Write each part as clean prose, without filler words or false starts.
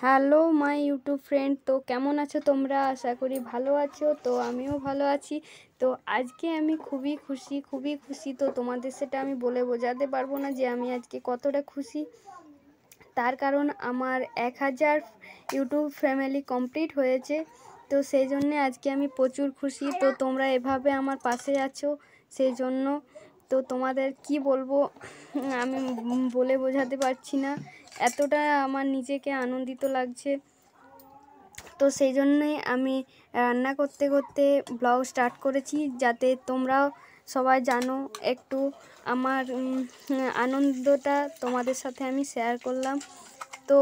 Hello my YouTube friend, তো কেমন আছো তোমরা? আশা করি ভালো আছো। তো আমিও ভালো আছি। তো আজকে আমি খুবই খুশি। তো তোমাদের সেটা আমি বলে বোঝাতে পারবো না যে আমি আজকে কতটা খুশি। তার কারণ আমার 1000 ইউটিউব ফ্যামিলি কমপ্লিট হয়েছে। তো সেই জন্যে আজকে আমি প্রচুর খুশি। তো তোমরা এভাবে আমার পাশে আছো সেই জন্য। তো তোমাদের কি বলবো, আমি বলে বোঝাতে পারছি না, এতটা আমার নিজেকে আনন্দিত লাগছে। তো সেই জন্যই আমি রান্না করতে করতে ব্লগ স্টার্ট করেছি, যাতে তোমরাও সবাই জানো একটু আমার আনন্দটা তোমাদের সাথে আমি শেয়ার করলাম। তো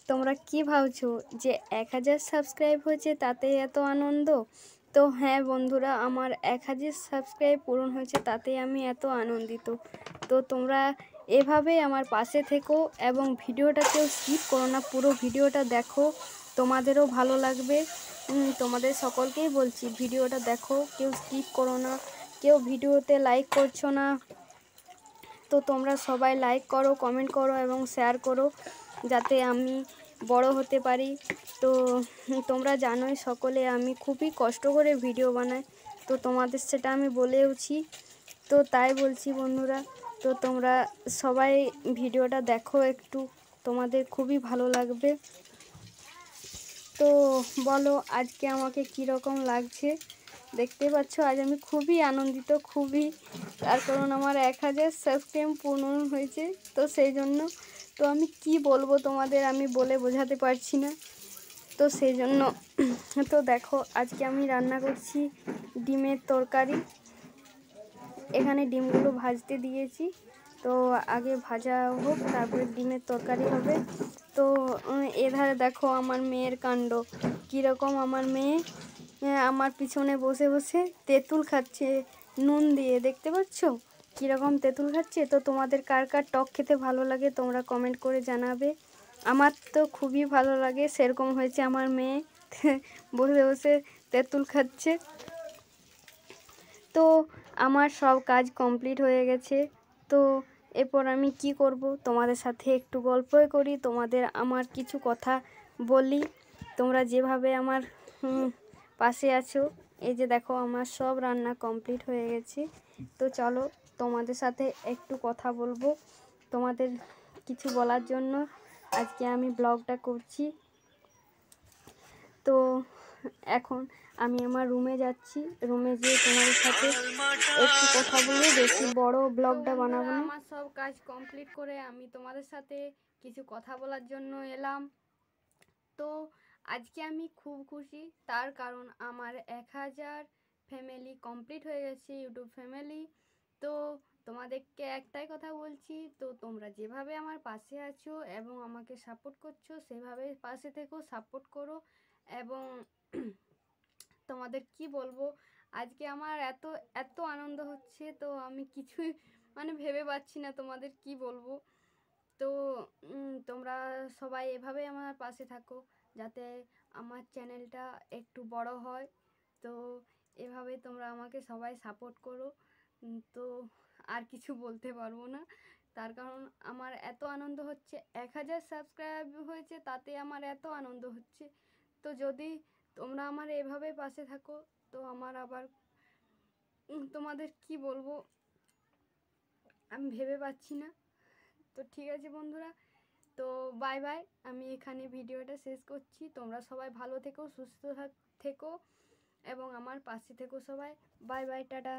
তোমরা কি ভাবছো যে 1000 সাবস্ক্রাইব হয়েছে তাতেই এত আনন্দ? তো হ্যাঁ বন্ধুরা, আমার 1000 সাবস্ক্রাইব পূরণ হয়েছে তাতেই আমি এত আনন্দিত। তো তোমরা এভাবেই আমার পাশে থেকো এবং ভিডিওটা কেউ স্কিপ করো না, পুরো ভিডিওটা দেখো, তোমাদেরও ভালো লাগবে। তোমাদের সকলকেই বলছি ভিডিওটা দেখো, কেউ স্কিপ করো না। কেউ ভিডিওতে লাইক করছো না, তো তোমরা সবাই লাইক করো, কমেন্ট করো এবং শেয়ার করো, যাতে আমি বড় হতে পারি। তো তোমরা জানোই সকলে আমি খুবই কষ্ট করে ভিডিও বানাই, তো তোমাদের সেটা আমি বলেওছি। তো তাই বলছি বন্ধুরা, তো তোমরা সবাই ভিডিওটা দেখো একটু, তোমাদের খুবই ভালো লাগবে। তো বলো আজকে আমাকে কীরকম লাগছে? দেখতে পাচ্ছ আজ আমি খুবই আনন্দিত, তার কারণ আমার 1000 সাবস্ক্রাইব পূর্ণ হয়েছে। তো সেই জন্য তো আমি কি বলবো তোমাদের, আমি বলে বোঝাতে পারছি না। তো সেই জন্য তো দেখো আজকে আমি রান্না করছি ডিমের তরকারি। এখানে ডিমগুলো ভাজতে দিয়েছি, তো আগে ভাজা হোক তারপরে ডিমের তরকারি হবে। তো এধারে দেখো আমার মেয়ের কাণ্ড কীরকম। আমার মেয়ে আমার পিছনে বসে বসে তেঁতুল খাচ্ছে নুন দিয়ে, দেখতে পাচ্ছ কীরকম তেঁতুল খাচ্ছে। তো তোমাদের কার কার টক খেতে ভালো লাগে তোমরা কমেন্ট করে জানাবে। আমার তো খুবই ভালো লাগে, সেরকম হয়েছে আমার মেয়ে বসে বসে তেঁতুল খাচ্ছে। তো আমার সব কাজ কমপ্লিট হয়ে গেছে। তো এরপর আমি কি করব, তোমাদের সাথে একটু গল্পই করি, তোমাদের আমার কিছু কথা বলি। তোমরা যেভাবে আমার পাশে আছো, এই যে দেখো আমার সব রান্না কমপ্লিট হয়ে গেছে। তো চলো তোমাদের সাথে একটু কথা বলবো, তোমাদের কিছু বলার জন্য আজকে আমি ব্লগটা করছি। তো এখন আমি আমার রুমে যাচ্ছি, রুমে গিয়ে তোমাদের সাথে একটু কথা বলে বেশি বড় ব্লগটা বানাবো না। আমার সব কাজ কমপ্লিট করে আমি তোমাদের সাথে কিছু কথা বলার জন্য এলাম। তো আজকে আমি খুব খুশি, তার কারণ আমার 1000 ফ্যামিলি কমপ্লিট হয়ে গেছে, ইউটিউব ফ্যামিলি। তো তোমাদেরকে একটাই কথা বলছি, তো তোমরা যেভাবে আমার পাশে আছো এবং আমাকে সাপোর্ট করছো সেভাবে পাশে থেকো, সাপোর্ট করো। এবং তোমাদের কি বলবো, আজকে আমার এত এত আনন্দ হচ্ছে, তো আমি কিছুই ভেবে পাচ্ছি না তোমাদের কি বলবো। তো তোমরা সবাই এভাবে আমার পাশে থাকো, যাতে আমার চ্যানেলটা একটু বড় হয়। তো এভাবে তোমরা আমাকে সবাই সাপোর্ট করো। তো আর কিছু বলতে পারবো না, তার কারণ আমার এত আনন্দ হচ্ছে, 1000 সাবস্ক্রাইব হয়েছে তাতে আমার এত আনন্দ হচ্ছে। তো যদি তোমরা আমার এভাবে পাশে থাকো, তো আমার আবার তোমাদের কি বলবো আমি ভেবে পাচ্ছি না। তো ঠিক আছে বন্ধুরা, তো বাই বাই, আমি এখানে ভিডিওটা শেষ করছি। তোমরা সবাই ভালো থেকো, সুস্থ থেকো এবং আমার পাশে থেকো সবাই। Bye bye, tata.